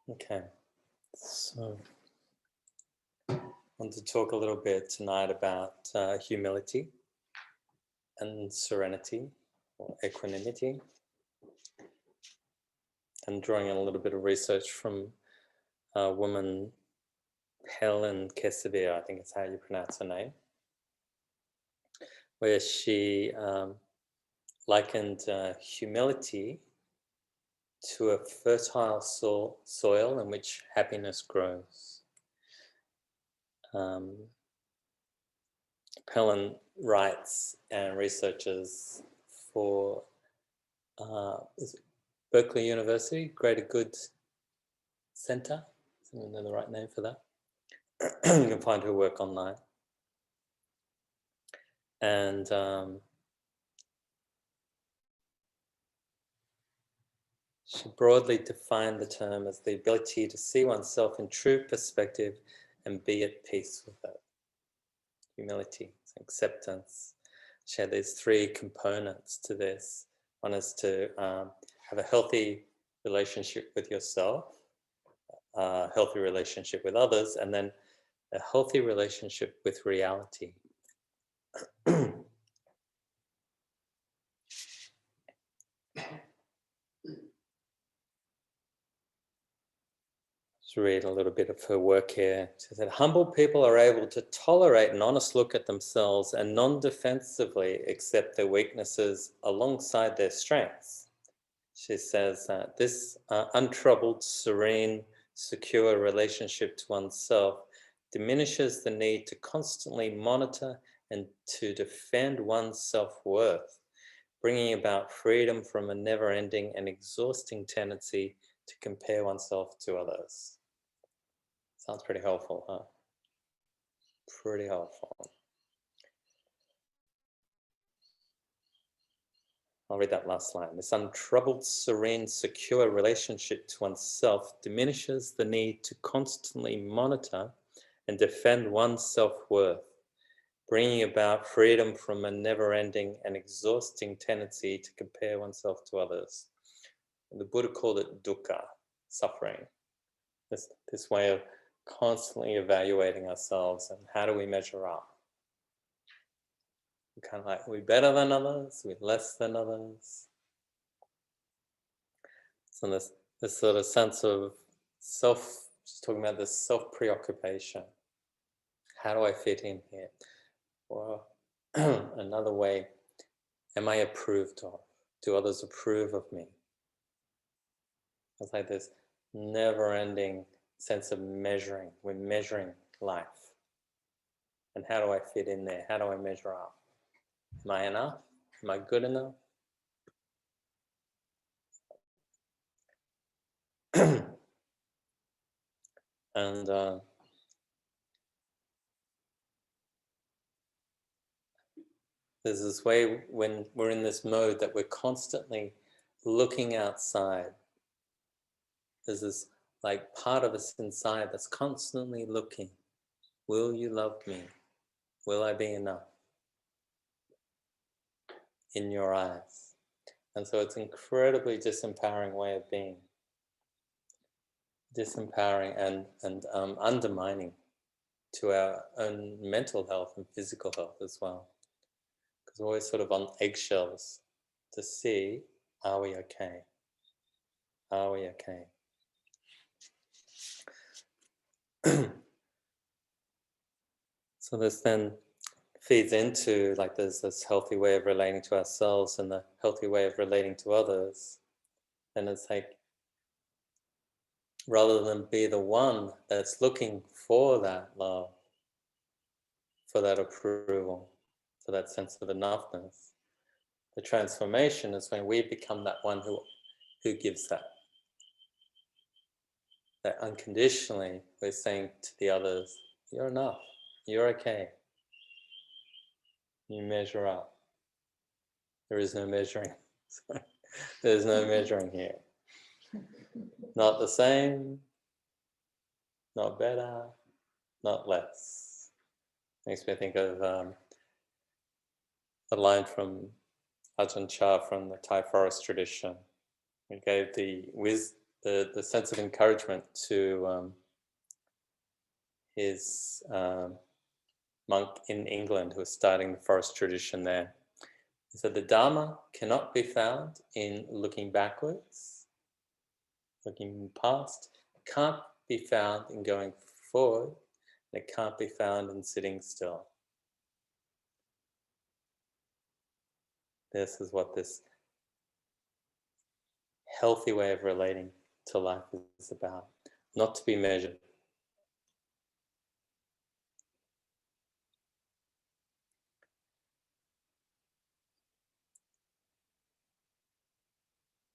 Okay, so I want to talk a little bit tonight about humility and serenity or equanimity, and drawing in a little bit of research from a woman, Helen Kesavir, I think is how you pronounce her name, where she likened humility to a fertile soil in which happiness grows. Helen writes and researches for is it Berkeley University, Greater Good Center. I don't know the right name for that. You can find her work online. And she broadly defined the term as the ability to see oneself in true perspective and be at peace with it. Humility, acceptance. She had these three components to this. One is to have a healthy relationship with yourself, a healthy relationship with others, and then a healthy relationship with reality. Let's read a little bit of her work here. She said, humble people are able to tolerate an honest look at themselves and non-defensively accept their weaknesses alongside their strengths. She says that this untroubled, serene, secure relationship to oneself diminishes the need to constantly monitor and to defend one's self-worth, bringing about freedom from a never-ending and exhausting tendency to compare oneself to others. Sounds pretty helpful, huh? Pretty helpful. I'll read that last line. This untroubled, serene, secure relationship to oneself diminishes the need to constantly monitor and defend one's self-worth, bringing about freedom from a never-ending and exhausting tendency to compare oneself to others. The Buddha called it dukkha, suffering. This way of constantly evaluating ourselves and how do we measure up. We're kind of like, are we better than others? Are we less than others? So this sort of sense of just talking about this self-preoccupation. How do I fit in here? Or another way, am I approved of? Do others approve of me? It's like this never-ending sense of measuring. We're measuring life. And how do I fit in there? How do I measure up? Am I enough? Am I good enough? And there's this way when we're in this mode that we're constantly looking outside. There's this like part of us inside that's constantly looking. Will you love me? Will I be enough in your eyes? And so it's an incredibly disempowering way of being. Disempowering and undermining to our own mental health and physical health as well. Because we're always sort of on eggshells to see, are we okay? Are we okay? So this then feeds into like there's this healthy way of relating to ourselves and the healthy way of relating to others. And it's like, rather than be the one that's looking for that love, for that approval, for that sense of enoughness, the transformation is when we become that one who gives that. That unconditionally we're saying to the others, you're enough, you're okay. You measure up. There is no measuring. There's no measuring here. Not the same, not better, not less. Makes me think of a line from Ajahn Chah from the Thai forest tradition. He gave the the sense of encouragement to his monk in England who was starting the forest tradition there. He said the Dharma cannot be found in looking backwards, looking past. It can't be found in going forward. And it can't be found in sitting still. This is what this healthy way of relating to life is about, not to be measured.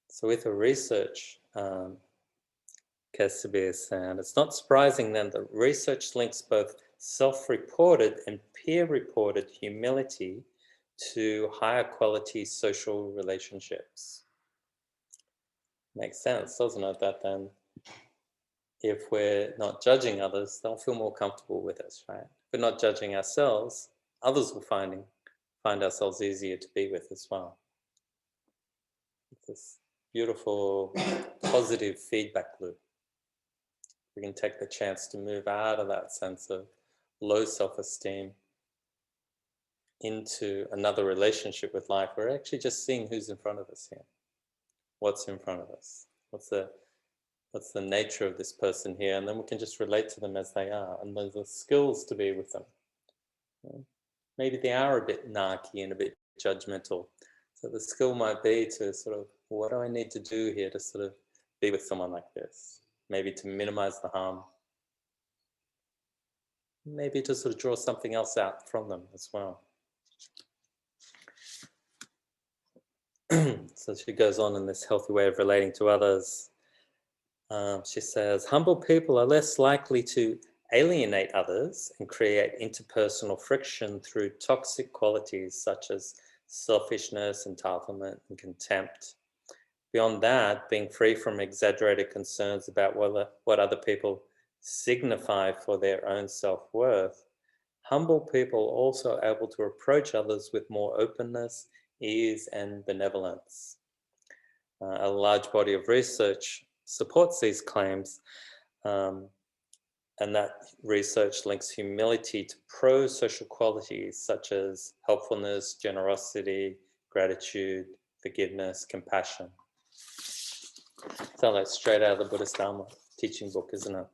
So with the research, Kasabi is saying, it's not surprising then that research links both self-reported and peer-reported humility to higher quality social relationships. Makes sense, doesn't it? That then if we're not judging others, they'll feel more comfortable with us, right? If we're not judging ourselves, others will find ourselves easier to be with as well. It's this beautiful, positive feedback loop. We can take the chance to move out of that sense of low self-esteem into another relationship with life. We're actually just seeing who's in front of us here. What's in front of us? What's the nature of this person here? And then we can just relate to them as they are. And there's the skills to be with them. Maybe they are a bit narky and a bit judgmental. So the skill might be to sort of, what do I need to do here to sort of be with someone like this? Maybe to minimize the harm. Maybe to sort of draw something else out from them as well. So she goes on in this healthy way of relating to others. She says, humble people are less likely to alienate others and create interpersonal friction through toxic qualities such as selfishness, entitlement, and contempt. Beyond that, being free from exaggerated concerns about what other people signify for their own self-worth, humble people also able to approach others with more openness, ease, and benevolence. A large body of research supports these claims, and that research links humility to pro-social qualities such as helpfulness, generosity, gratitude, forgiveness, compassion. Sounds like straight out of the Buddhist Dharma teaching book, isn't it?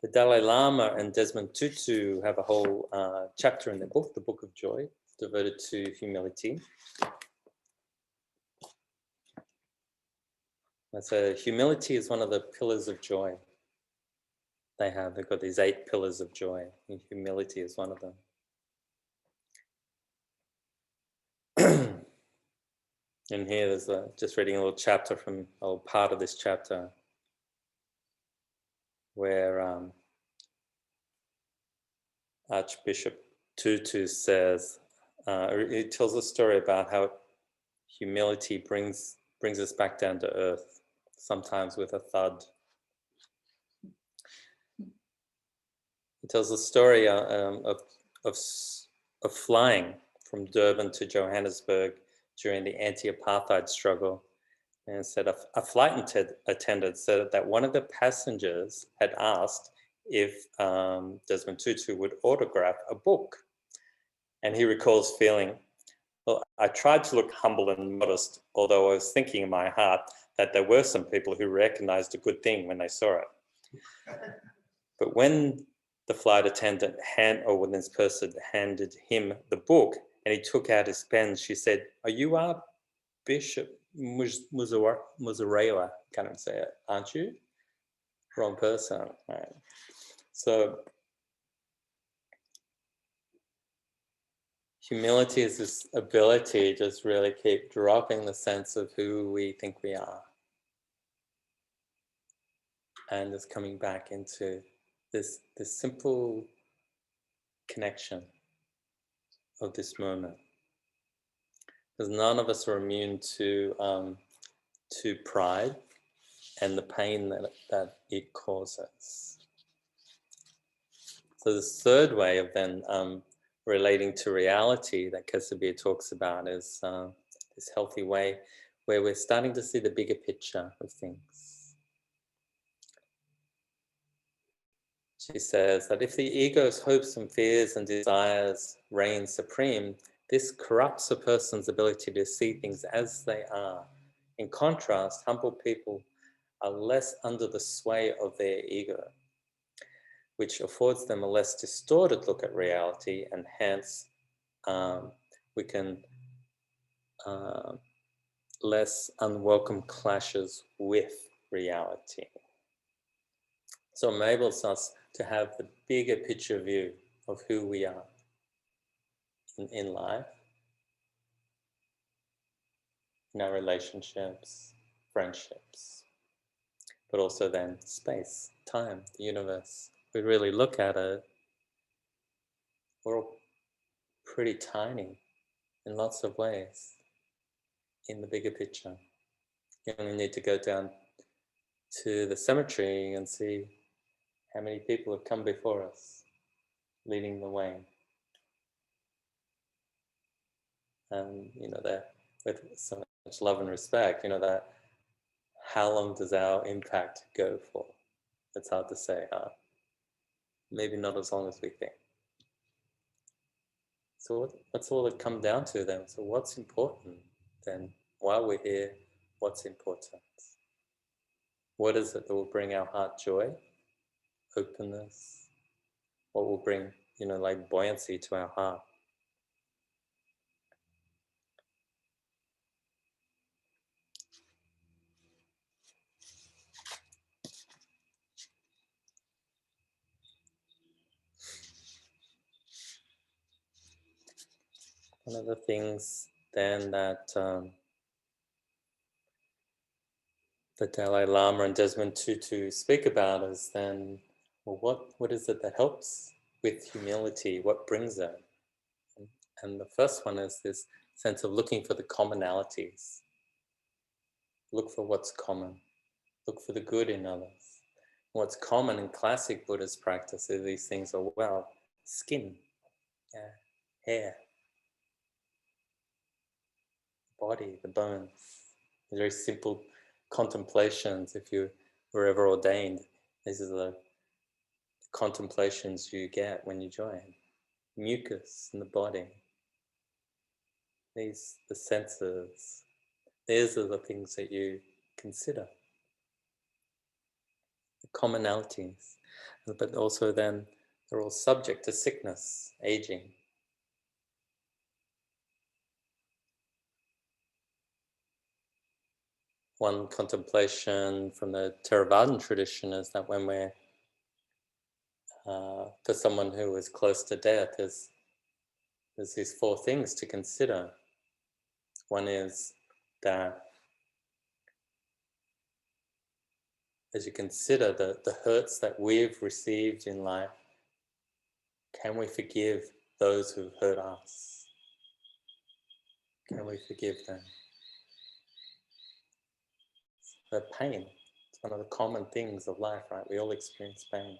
The Dalai Lama and Desmond Tutu have a whole chapter in their book, the Book of Joy, devoted to humility. And so humility is one of the pillars of joy. They've got these 8 pillars of joy, and humility is one of them. And here there's just reading a little chapter from, part of this chapter, where Archbishop Tutu says, he tells a story about how humility brings us back down to earth, sometimes with a thud. He tells the story of flying from Durban to Johannesburg during the anti-apartheid struggle, and said a flight attendant said that one of the passengers had asked if Desmond Tutu would autograph a book, and he recalls feeling, well, I tried to look humble and modest, although I was thinking in my heart that there were some people who recognized a good thing when they saw it. But when the flight attendant when this person handed him the book and he took out his pen, she said, "Are you Bishop Muzorewa?" Can't even say it, aren't you? Wrong person, right? So humility is this ability to just really keep dropping the sense of who we think we are, and just coming back into this simple connection of this moment. Because none of us are immune to pride and the pain that it causes. So the third way of then relating to reality that Kesabir talks about is this healthy way where we're starting to see the bigger picture of things. She says that if the ego's hopes and fears and desires reign supreme, this corrupts a person's ability to see things as they are. In contrast, humble people are less under the sway of their ego, which affords them a less distorted look at reality, and hence we can less unwelcome clashes with reality. So it enables us to have the bigger picture view of who we are in life, in our relationships, friendships, but also then space, time, the universe. We really look at it, we're all pretty tiny in lots of ways in the bigger picture. You only need to go down to the cemetery and see how many people have come before us, leading the way. And that with so much love and respect, that how long does our impact go for? It's hard to say, huh? Maybe not as long as we think. So what's all it come down to then? So what's important then? While we're here, what's important? What is it that will bring our heart joy, openness? What will bring, like buoyancy to our heart? One of the things then that the Dalai Lama and Desmond Tutu speak about is then, well, what is it that helps with humility? What brings it? And the first one is this sense of looking for the commonalities. Look for what's common. Look for the good in others. What's common in classic Buddhist practice are these things are, well, skin, hair, body, the bones. Very simple contemplations. If you were ever ordained, these are the contemplations you get when you join. Mucus in the body. The senses. These are the things that you consider. The commonalities. But also then they're all subject to sickness, aging. One contemplation from the Theravadan tradition is that when we're, for someone who is close to death, there's these four things to consider. One is that as you consider the hurts that we've received in life, can we forgive those who've hurt us? Can we forgive them? The pain, it's one of the common things of life, right? We all experience pain.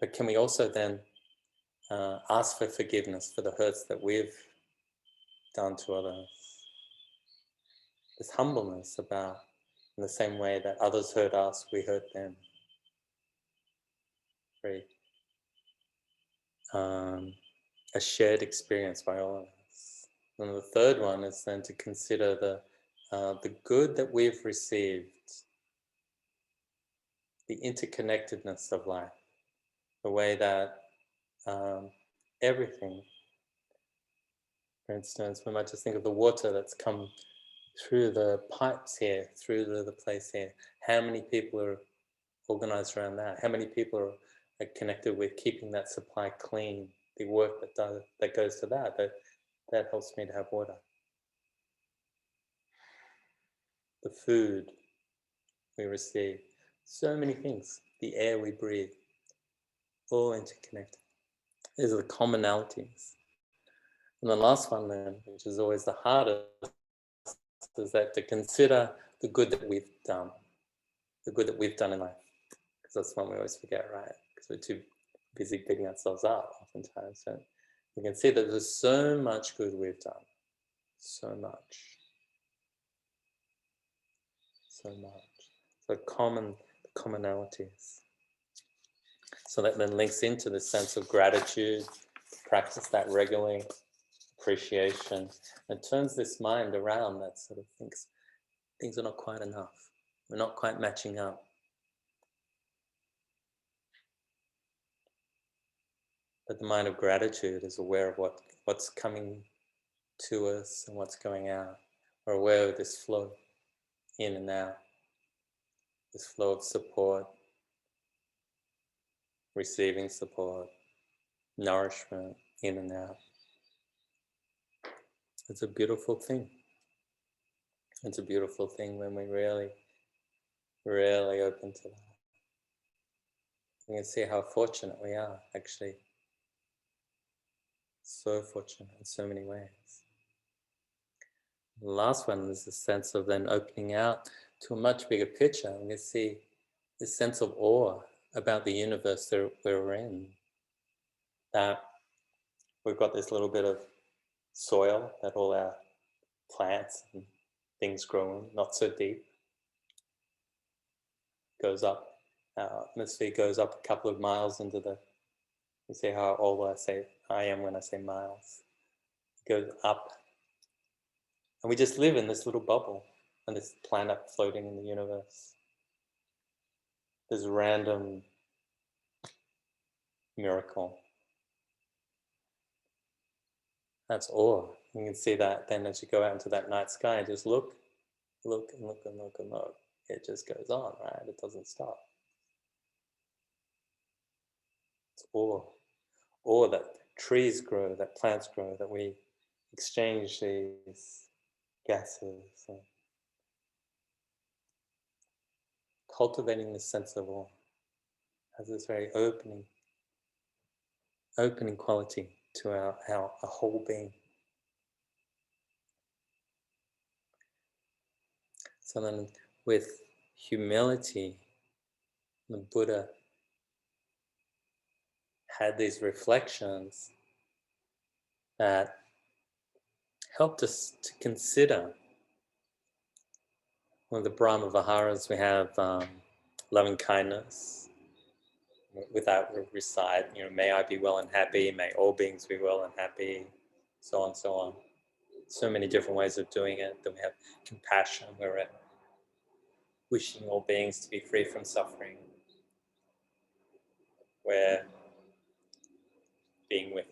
But can we also then ask for forgiveness for the hurts that we've done to others? This humbleness about, in the same way that others hurt us, we hurt them. Very a shared experience by all of us. And the third one is then to consider the good that we've received, the interconnectedness of life, the way that everything, for instance, we might just think of the water that's come through the pipes here, through the place here. How many people are organized around that? How many people are connected with keeping that supply clean? The work that goes to that helps me to have water. The food we receive, so many things. The air we breathe, all interconnected. These are the commonalities. And the last one then, which is always the hardest, is that to consider the good that we've done, the good that we've done in life. Because that's one we always forget, right? Because we're too busy beating ourselves up oftentimes. So we can see that there's so much good we've done, so much. so much. So commonalities. So that then links into the sense of gratitude, practice that regularly, appreciation, and turns this mind around that sort of thinks things are not quite enough. We're not quite matching up. But the mind of gratitude is aware of what's coming to us and what's going out. We're aware of this flow in and out, this flow of support, receiving support, nourishment in and out. It's a beautiful thing. It's a beautiful thing when we really open to that. You can see how fortunate we are, actually. So fortunate in so many ways. The last one is the sense of then opening out to a much bigger picture. And we see this sense of awe about the universe that we're in. That we've got this little bit of soil that all our plants and things grow in, not so deep. Goes up, our atmosphere goes up a couple of miles into the, you see how old I am when I say miles. It goes up. And we just live in this little bubble and this planet floating in the universe. This random miracle. That's awe. You can see that then as you go out into that night sky, just look and look and look and look and look. It just goes on, right? It doesn't stop. It's awe. Awe that trees grow, that plants grow, that we exchange these gases. And cultivating this sense of awe has this very opening quality to our whole being. So then with humility, the Buddha had these reflections that helped us to consider. One of the Brahma Viharas, we have loving kindness. Without recite, may I be well and happy, may all beings be well and happy, so on, so on. So many different ways of doing it. Then we have compassion, where we're wishing all beings to be free from suffering. We're being with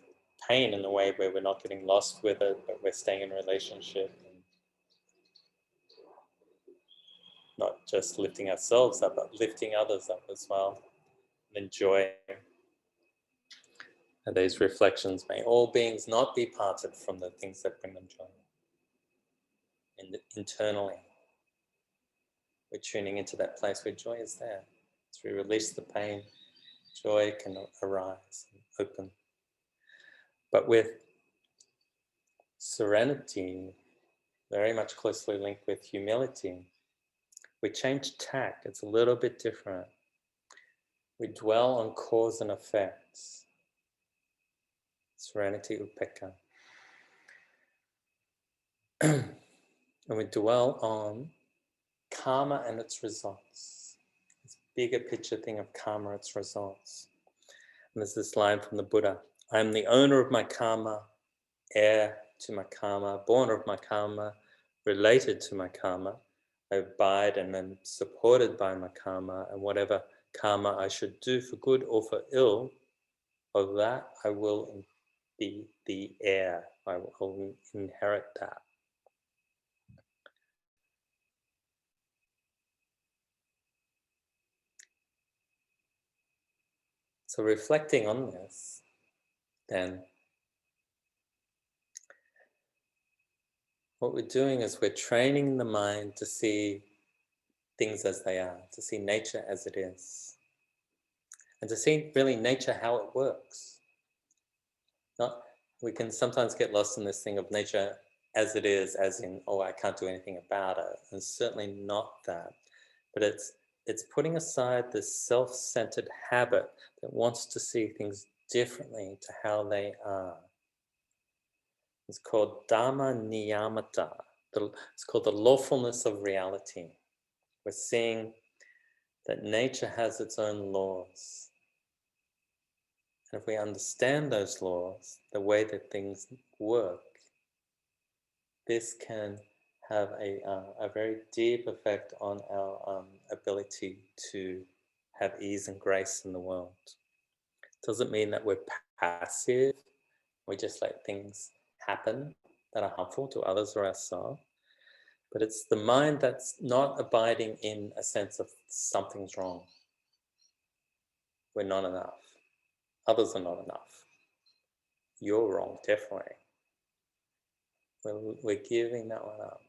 pain in a way where we're not getting lost with it, but we're staying in a relationship. And not just lifting ourselves up, but lifting others up as well. And enjoy these reflections. May all beings not be parted from the things that bring them joy. And internally, we're tuning into that place where joy is there. As we release the pain, joy can arise and open. But with serenity, very much closely linked with humility, we change tack. It's a little bit different. We dwell on cause and effects. Serenity, upekkha. And we dwell on karma and its results. This bigger picture thing of karma, its results. And there's this line from the Buddha: I am the owner of my karma, heir to my karma, born of my karma, related to my karma. I abide and am supported by my karma, and whatever karma I should do for good or for ill, of that I will be the heir. I will inherit that. So reflecting on this, then what we're doing is we're training the mind to see things as they are, to see nature as it is, and to see really nature how it works. We can sometimes get lost in this thing of nature as it is, as in, oh, I can't do anything about it, and certainly not that. But it's putting aside this self-centered habit that wants to see things differently to how they are. It's called Dharma niyamata. It's called the lawfulness of reality. We're seeing that nature has its own laws. And if we understand those laws, the way that things work, this can have a very deep effect on our ability to have ease and grace in the world. Doesn't mean that we're passive, we just let things happen that are harmful to others or ourselves. But it's the mind that's not abiding in a sense of something's wrong. We're not enough. Others are not enough. You're wrong, definitely. We're giving that one up.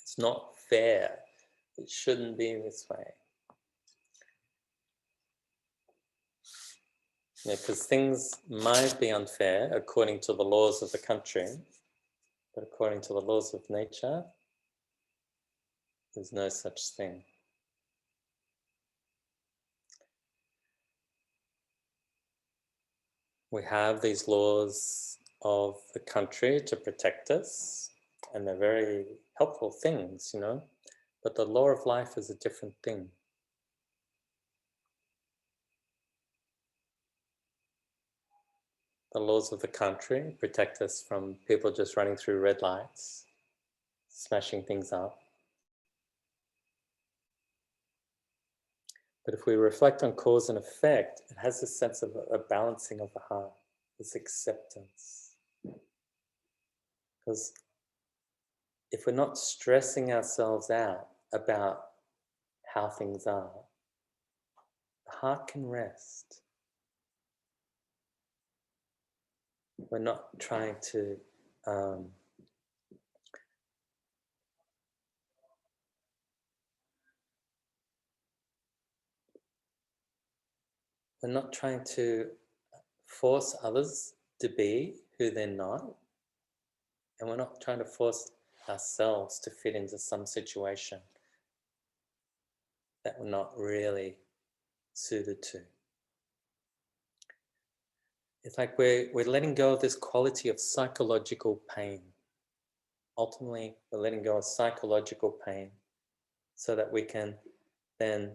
It's not fair. It shouldn't be this way. Because things might be unfair according to the laws of the country, but according to the laws of nature, there's no such thing. We have these laws of the country to protect us, and they're very helpful things, but the law of life is a different thing. The laws of the country protect us from people just running through red lights, smashing things up. But if we reflect on cause and effect, it has a sense of a balancing of the heart, this acceptance. Because if we're not stressing ourselves out about how things are, the heart can rest. We're not trying to force others to be who they're not, and we're not trying to force ourselves to fit into some situation that we're not really suited to. It's like we're letting go of this quality of psychological pain. Ultimately, we're letting go of psychological pain so that we can then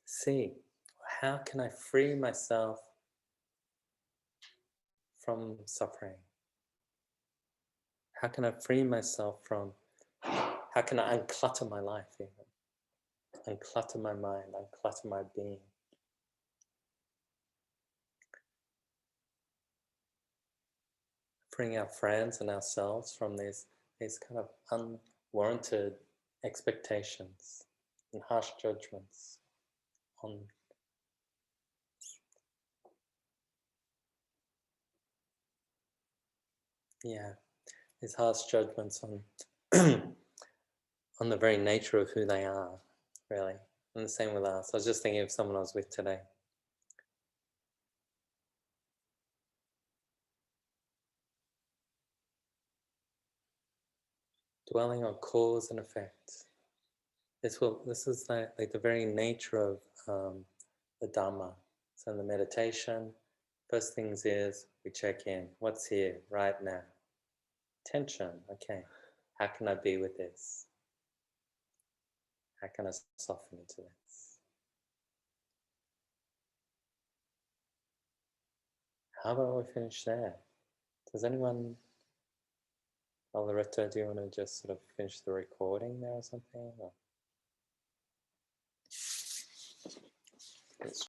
see, how can I free myself from suffering? How can I free myself from, how can I unclutter my life even? Unclutter my mind, unclutter my being. Freeing our friends and ourselves from these kind of unwarranted expectations and harsh judgments on these harsh judgments on on the very nature of who they are, really. And the same with us. I was just thinking of someone I was with today. Dwelling on cause and effect. This is like the very nature of the Dharma. So in the meditation, first things is we check in. What's here right now? Tension. Okay. How can I be with this? How can I soften into this? How about we finish there? Does anyone, Loretta, do you want to just sort of finish the recording there or something? Or?